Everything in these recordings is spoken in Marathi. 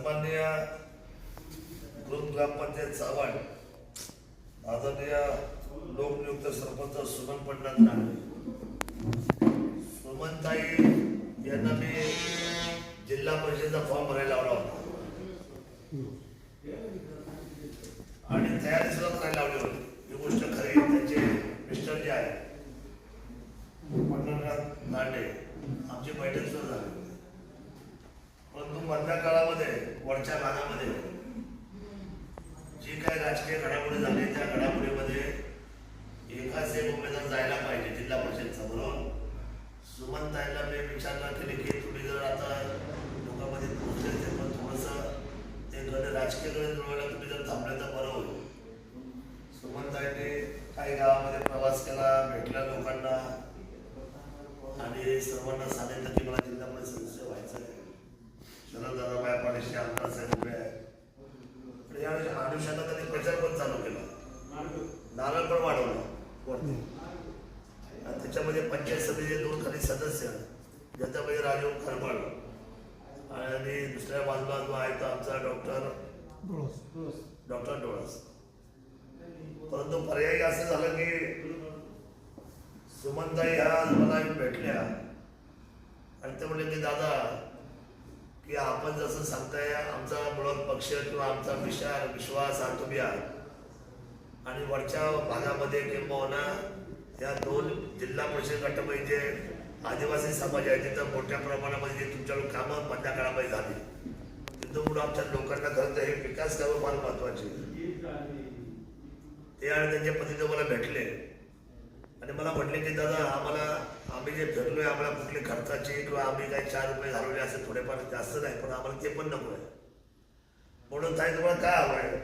सन्माननीय ग्रुप ग्रामपंचायत सावण आदरणीय लोकनियुक्त सरपंच सुमन पंडित नांदे सुमनताई यांना मी जिल्हा परिषदेचा फॉर्म भरायला लावला होता आणि तयारी सुद्धा करायला लावली होती. ही गोष्ट खरी. त्यांचे मिस्टर जे आहे पंडित नांदे आमची बैठक सुरू झाली. परंतु मधल्या काळामध्ये वरच्या भागामध्ये जी काही राजकीय घडामोडी झाली त्या घडामोडीमध्ये एकाच एक उमेदवार जायला पाहिजे जिल्हा परिषदचा. म्हणून सुमनताईला मी विचारणा केली की तुम्ही जर आता लोकांमध्ये पोहोचले पण थोडंसं ते गड राजकीय गड जुळवायला तुम्ही जर थांबले तर बरं होईल. सुमनताईने काही गावामध्ये प्रवास केला, भेटल्या लोकांना आणि सर्वांना सांगितलं की मला जिल्हा परिषद सदस्य व्हायचं आहे. शरददादा पाटील आमदार साहेब उभे आहेत. या अनुषंगाने त्यांनी प्रचार पण चालू केला, नारळ पण वाढवला वरती. त्याच्यामध्ये पंचायत समितीचे 2 खाली सदस्य ज्याच्यामध्ये राजीव खरबळ आणि दुसऱ्या बाजूला जो आहे तो आमचा डॉक्टर डोळस. परंतु पर्यायी असं झालं की सुमनताई ह्या मला भेटल्या आणि ते म्हणले की दादा की आपण जसं सांगताय आमचा मुळात पक्ष किंवा आमचा विश्वास हा तुम्ही आहात आणि वरच्या भागामध्ये किंबहुना या 2 जिल्हा परिषद गटामध्ये जे आदिवासी समाज आहे तिथं मोठ्या प्रमाणामध्ये जे तुमच्याकडून कामं मधल्या काळामध्ये झाली तिथं म्हणून आमच्या लोकांना खरं तर हे विकास कामं फार महत्वाचे. ते आणि त्यांच्या पतीने मला भेटले आणि मला म्हटले की दादा आम्ही जे फिरलोय आम्हाला कुठली खर्चाची किंवा आम्ही काही 4 रुपये घालवले असे थोडेफार जास्त नाही पण आम्हाला ते पण नको आहे. म्हणून ताई तुम्हाला काय हवं आहे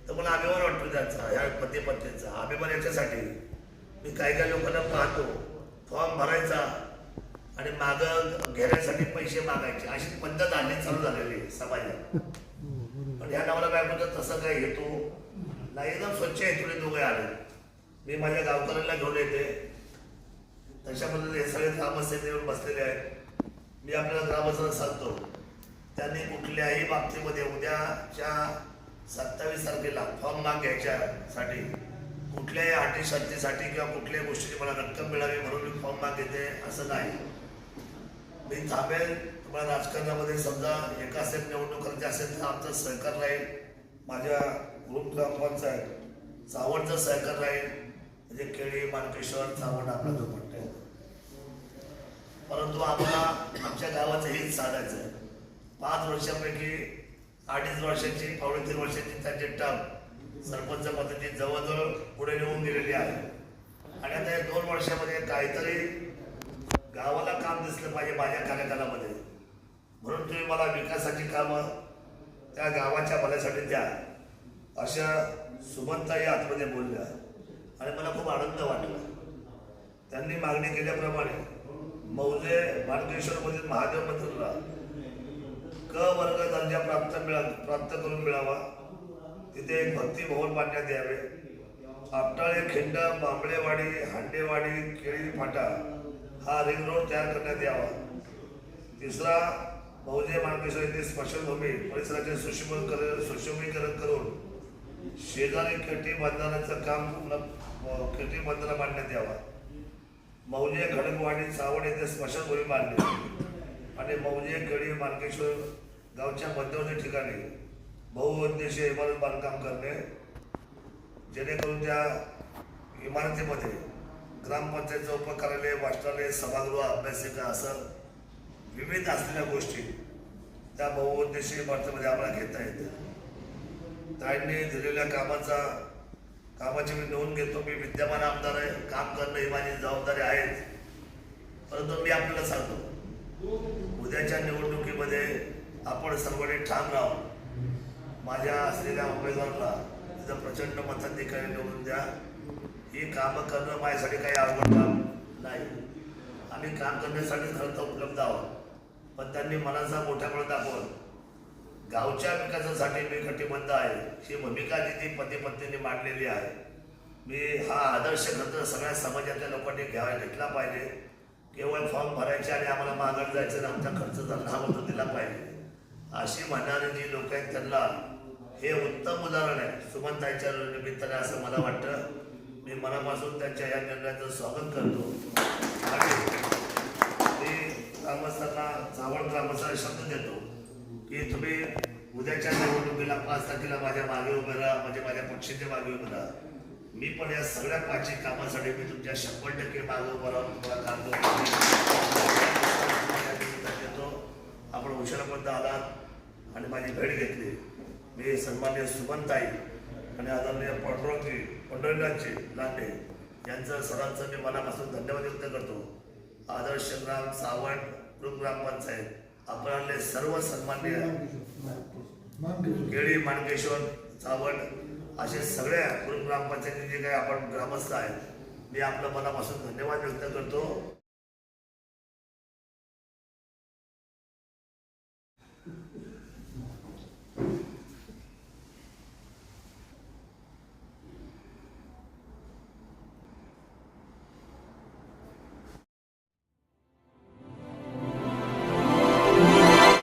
तर मला अभिमान वाटतो त्यांचा ह्या पती पत्नीचा. अभिमान याच्यासाठी मी काही लोकांना पाहतो फॉर्म भरायचा आणि मागं घेण्यासाठी पैसे मागायचे अशी पद्धत आधी चालू झालेली समाजात. पण ह्या नावाला काय म्हणतात तसं काय घेतो नाही. एकदम स्वच्छ आहे. तुम्ही दोघे आले मी माझ्या गावकऱ्यांना घेऊन येते त्याच्यामध्ये हे सगळे ग्रामस्थांनी येऊन बसलेले आहेत. मी आपल्याला ग्रामस्थांना सांगतो त्यांनी कुठल्याही बाबतीमध्ये उद्याच्या 27 तारखेला फॉर्म माग घ्यायच्यासाठी कुठल्याही अटी शर्तीसाठी किंवा कुठल्याही गोष्टीची मला रक्कम मिळावी म्हणून मी फॉर्म माग घेते असं नाही. मी थांबेल. तुम्हाला राजकारणामध्ये समजा एका सेट निवडणूक करायची असेल तर आमचं सहकार राहील. माझ्या ग्रुप ग्रामपंचायत सावंतचं सहकार राहील म्हणजे केळी मानकेश्वर सावंत आपला जो म्हणतोय. परंतु आम्हाला आमच्या गावाचं हेच साधायचं आहे. 5 वर्षापैकी 2.5 वर्षाची 3.5 वर्षाची त्यांची टर्म सरपंच पद्धती जवळजवळ पुढे नेऊन गेलेली आहे आणि आता या 2 वर्षामध्ये काहीतरी गावाला काम दिसलं पाहिजे माझ्या कार्यकालामध्ये. म्हणून तुम्ही मला विकासाची कामं त्या गावाच्या भल्यासाठी द्या अशा सुमनताई आतमध्ये बोलल्या आणि मला खूप आनंद वाटला. त्यांनी मागणी केल्याप्रमाणे मौजे मार्गेश्वरमधील महादेव मंदिराला क वर्ग दर्जा प्राप्त करून मिळावा. तिथे एक भक्ती भवन बांधण्यात यावे. आपटाळे खिंड बांबळेवाडी हांडेवाडी केळी फाटा हा रिंग रोड तयार करण्यात यावा. 3रा मौजे मार्गेश्वर येथे स्मशानभूमी परिसराचे सुशोभीकरण करून शेजारी केटी बंधाराचं काम केटी बंधारा बांधण्यात यावा. मौजे खडकवाडी सावड येथे स्मशानभूमी बांधली आणि मौजे केळी मार्गेश्वर गावच्या मध्यवर्ती ठिकाणी बहुउद्देशीय इमारत बांधकाम करणे जेणेकरून त्या इमारतीमध्ये ग्रामपंचायतचं उपकार्यालय वाचनालय सभागृह अभ्यासिका असं विविध असलेल्या गोष्टी त्या बहुउद्देशीय इमारतीमध्ये आम्हाला घेता येते. त्यांनी दिलेल्या कामाची मी नोंद घेतो. मी विद्यमान आमदार आहे. काम करणं ही माझी जबाबदारी आहेच. परंतु मी आपल्याला सांगतो उद्याच्या निवडणुकीमध्ये आपण सर्वांनी ठाम राहून माझ्या असलेल्या उमेदवाराला तिथं प्रचंड मताधिकारी निवडून द्या. ही कामं करणं माझ्यासाठी काही अवघड काम नाही. आम्ही काम करण्यासाठी खरं तर उपलब्ध आहोत. पण त्यांनी मनाचा मोठ्यापणा दाखवून गावच्या विकासासाठी मी कटिबद्ध आहे ही भूमिका जी पती पत्नीने मांडलेली आहे. मी हा आदर्श खरं सगळ्या समाजातल्या लोकांनी घेतला पाहिजे. केवळ फॉर्म भरायचे आणि आम्हाला माघार जायचं आणि आमचा खर्च झाला हा तो दिला पाहिजे अशी म्हणणारी जी लोक आहेत त्यांना हे उत्तम उदाहरण आहे सुमनताईच्या निमित्ताने असं मला वाटतं. मी मनापासून त्यांच्या या निर्णयाचं स्वागत करतो आणि मी ग्रामस्थांना चावड ग्रामस्थांना शब्द देतो की तुम्ही उद्याच्या निवडणुकीला 5 तारखेला माझ्या मागे उभे राहा, म्हणजे माझ्या पक्षाच्या मागे उभे राहा. मी पण या सगळ्या 5 कामासाठी मी तुमच्या 100% मागे उभं राहून तुम्हाला काम करतो. आपण उशिरापर्यंत आलात आणि माझी भेट घेतली. मी सन्माननीय सुमनताई आणि आदरणीय पंढरीनाथजी लांडे यांचं सर्वांचं मी मनापासून धन्यवाद व्यक्त करतो. आदर्श ग्राम सावंत ग्रामपंचायत आपले सर्व सन्माननीय केळी माणकेश्वर सावंत असे सगळ्या ग्रामपंचायतीचे काही आपण ग्रामस्थ आहेत, मी आपल्या मनापासून धन्यवाद व्यक्त करतो.